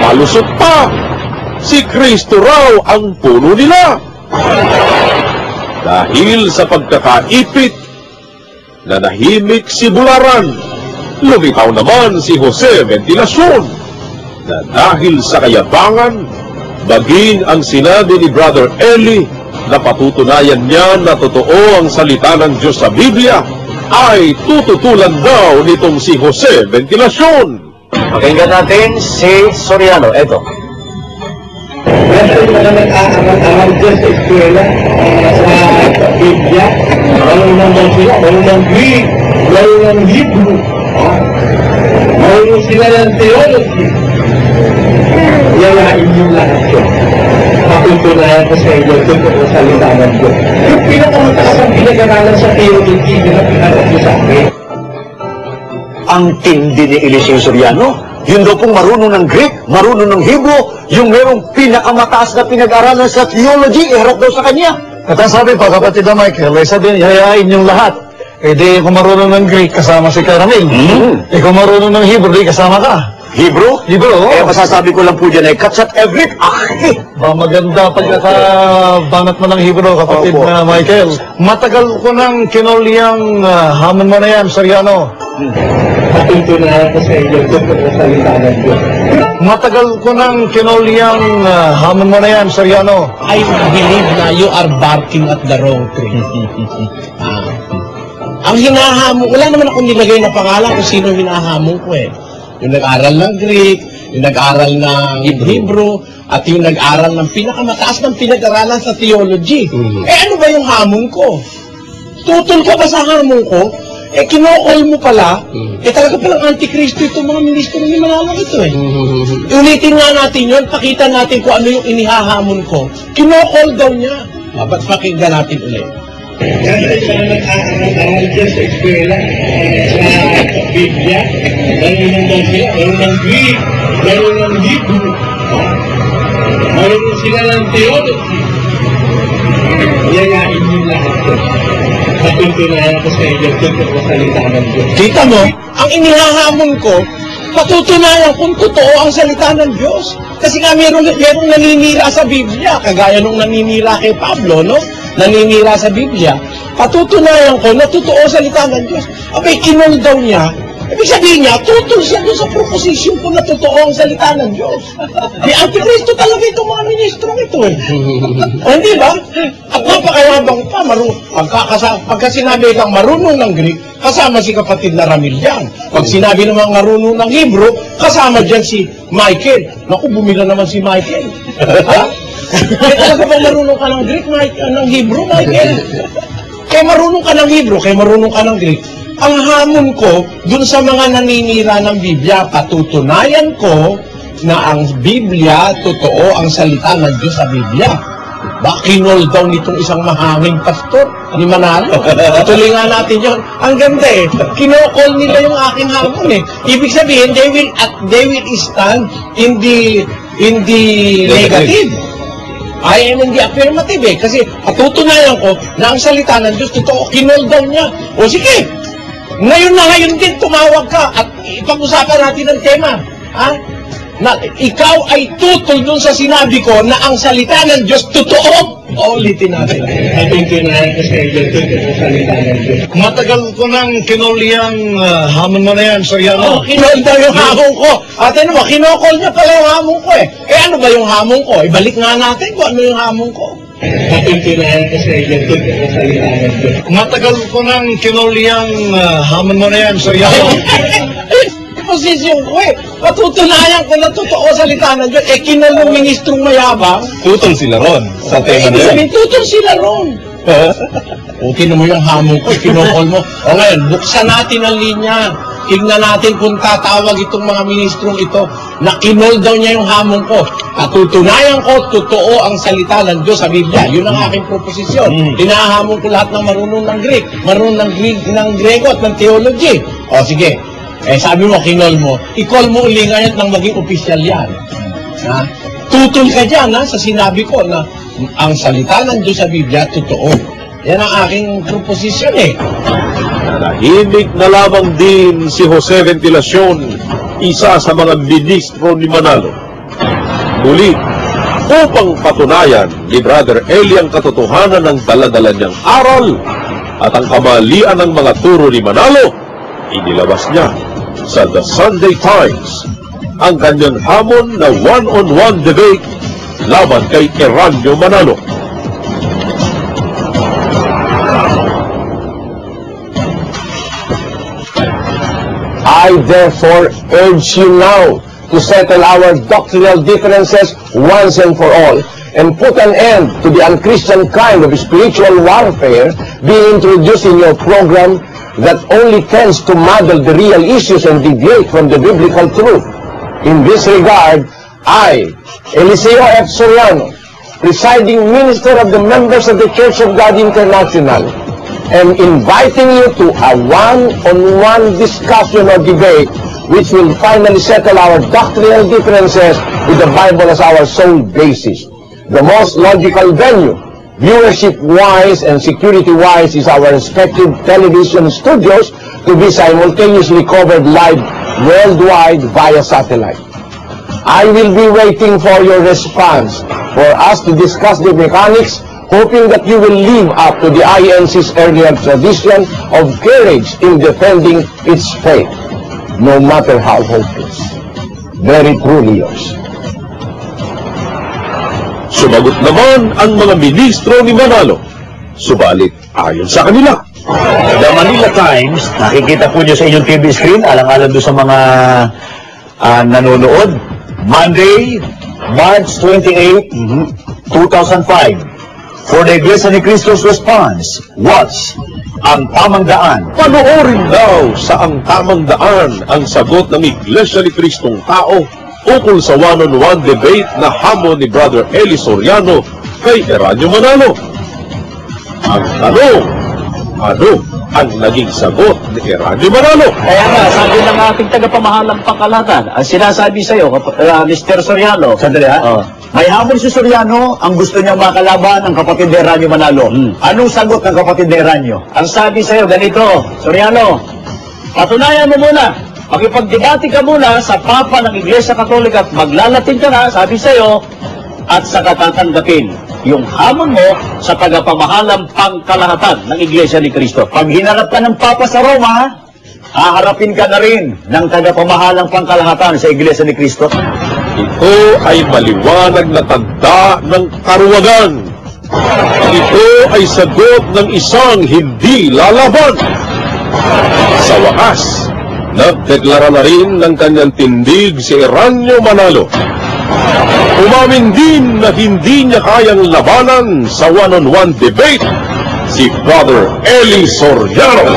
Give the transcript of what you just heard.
malusot pa. Si Kristo raw ang puno nila. Dahil sa pagkakaipit, nanahimik si Bularan. Lumitaw naman si Jose Ventilacion, na dahil sa kayabangan, maging ang sinabi ni Brother Eli na patutunayan niya na totoo ang salita ng Diyos sa Biblia, ay tututulan daw nitong si Jose Ventilacion. Pakinggan natin si Soriano. Eto. Kasi mga nag-aaral dyan sa eskwela, sa Biblia, marunong daw sila, marunong Greek, marunong Hebrew, marunong sila ng theology. Yayain yung lahat yun. Matutunayan ko sa inyo, totoo sa salita ng Diyos. Yung pinakamataas ang pinag-aralan sa theology, pinag-aralan ko sa akin. Ang tindi ni Eliseo Soriano, yun daw pong marunong ng Greek, marunong ng Hebrew, yung merong pinakamataas na pinag-aralan sa theology, iharap daw sa kanya. At ang sabi pa, kapatid na Michael, ay sabihin, hayain yung lahat. Eh di, kung marunong ng Greek, kasama si Caramel. Eh kung marunong ng Hebrew, di kasama ka. Hebrew? Hebrew, oo. Eh, masasabi ko lang po dyan ay katsat every. Maganda pagkakabanat mo ng Hebrew, kapatid na Michael. Matagal ko nang kinulyang hamon mo na yan, Soriano. Matutunayan ko sa inyo, totoo sa salita ng Diyos. Matagal ko nang kinulyang hamon mo na yan, Soriano. I believe na you are barking at the wrong tree. Ang hinahamon, wala naman akong nilagay na pangalan kung sino hinahamon ko eh. Yung nag-aral ng Greek, yung nag-aral ng Hebrew, at yung nag-aral ng pinakamataas ng pinag-aralan sa theology. Eh ano ba yung hamon ko? Tutol ka ba sa hamon ko? Eh kinokol mo pala, eh talaga palang antikristo itong mga ministro ni Manalo ito eh. Ulitin nga natin yun, pakita natin kung ano yung inihahamon ko. Kinokol daw niya. Ba't pakinggan natin ulit? Kasi mga nag-aaral dyan sa eskwela, sa Biblia, marunong daw sila, marunong Greek, marunong Hebrew, marunong sila ng theology. Yayain yung lahat yun. Matutunayan ko sa inyo, totoo sa salita ng Diyos. Kita mo, ang inihahamon ko, patutunayan kung totoo ang salita ng Diyos. Kasi nga merong naninira sa Biblia, kagaya nung naninira kay Pablo, no? Naninira sa Biblia. Patutunayan ko na totoo ang salita ng Diyos. Abay, kinol daw niya. Ibig sabihin niya, tutol siya doon sa proposition ko na totoo ang salita ng Diyos. Di Antikristo talaga itong mga ministro ito eh. O hindi ba? At napakayabang pa, pagka sinabi kang marunong ng Greek, kasama si kapatid na Ramil dyan. Pag sinabi naman marunong ng Hebrew, kasama dyan si Michael. Naku, bumila naman si Michael. Ha? Kaya talaga bang marunong ka ng Greek, ng Hebrew, Michael? Kaya marunong ka ng Hebrew, kaya marunong ka ng Greek. Ang hamon ko, dun sa mga naninira ng Biblia, patutunayan ko na ang Biblia, totoo ang salita ng Diyos sa Biblia. Kinol daw nitong isang mahanging pastor ni Manalo. Tuloy nga natin yun. Ang ganda eh. Kinokol nila yung aking hamon eh. Ibig sabihin, they will stand in the negative. I am in the affirmative eh. Kasi patutunayan ko na ang salita ng Diyos, totoo, kinol daw niya. O sige, ngayon din tumawag ka at ipag-usapan natin ang tema. Ha? Na ikaw ay tutol dun sa sinabi ko na ang salita ng Diyos totoo. Ulitin natin. Matutunayan ko sa inyo, totoo sa salita ng Diyos. Matagal ko nang kinulyang hamon mo na yan, Soriano. Kinol daw yung hamon ko. At ano ba, kinokol niya pala yung hamon ko eh. Eh ano ba yung hamon ko? Ibalik nga natin kung ano yung hamon ko. Matutunayan ko sa inyo, totoo sa salita ng Diyos. Matagal ko nang kinulyang hamon mo na yan, Soriano. Posisyon ko eh. Patutunayan ko na totoo salita ng Diyos. Eh, kinalong ministrong mayabang. Tutol sila ron sa tema na yan. Sabihin, tutol sila ron. Okay mo yung hamon ko, kinokol mo. O ngayon, buksan natin ang linya. Tignan natin kung tatawag itong mga ministrong ito na kinol daw niya yung hamon ko. Patutunayan ko, totoo ang salita ng Diyos sa Biblia. Yun ang aking proposisyon. Hinahamon ko lahat ng marunong ng Greek, marunong ng Grego at ng theology. O sige, sabi mo, kinol mo, i-call mo uli ngayon nang maging opisyal yan. Ha? Tutol ka dyan sa sinabi ko na ang salita ng Diyos sa Biblia, totoo. Yan ang aking proposisyon eh. Nahimik na lamang din si Jose Ventilacion, isa sa mga ministro ni Manalo. muli, upang patunayan ni Brother Eli ang katotohanan ng dala-dala niyang aral at ang kamalian ng mga turo ni Manalo, inilabas niya sa The Sunday Times ang kanyang hamon na one-on-one debate laban kay Eranio Manalo. I therefore urge you now to settle our doctrinal differences once and for all, and put an end to the unchristian kind of spiritual warfare being introduced in your program that only tends to muddle the real issues and deviate from the biblical truth. In this regard, I, Eliseo F. Soriano, presiding minister of the members of the Church of God International, am inviting you to a one-on-one discussion or debate which will finally settle our doctrinal differences with the Bible as our sole basis. The most logical venue, viewership-wise and security-wise, is our respective television studios to be simultaneously covered live worldwide via satellite. I will be waiting for your response for us to discuss the mechanics, hoping that you will live up to the INC's earlier tradition of courage in defending its faith, no matter how hopeless. Very truly yours. Sumagot naman ang mga ministro ni Manalo, subalit ayon sa kanila. The Manila Times, nakikita po nyo sa inyong TV screen, alang-alang doon sa mga nanonood, Monday, March 28, 2005. For the Iglesia ni Cristo's response, what's ang tamang daan? Panoorin daw sa ang tamang daan ang sagot ng Iglesia ni Kristong Tao ukol sa one-on-one debate na hamon ni Brother Eli Soriano kay Eranio Manalo. Ang tanong, ano ang naging sagot ni Eranio Manalo? Kaya nga, sabi ng ating tagapamahalang pangkalahatan, ang sinasabi sa'yo, Mr. Soriano, Sandali ha? may hamon si Soriano, ang gusto niyang makalaban ang kapatid ni Eranio Manalo. Anong sagot ng kapatid ni Eranio? Ang sabi sa'yo, ganito, Soriano, patunayan mo muna, makipagdebate ka muna sa Papa ng Iglesia Katolika at maglalatin ka na, sabi sa'yo, at saka tatanggapin yung hamon mo sa tagapamahalang pangkalahatan ng Iglesia ni Cristo. Pag hinarap ka ng Papa sa Roma, haharapin ka na rin ng tagapamahalang pangkalahatan sa Iglesia ni Cristo. Ito ay maliwanag na tanda ng karuwagan. Ito ay sagot ng isang hindi lalaban. Sa wakas, nagdeklara na rin ng kanyang tindig si Eranio Manalo. Umamin din na hindi niya kayang labanan sa one-on-one debate si Brother Eli Soriano.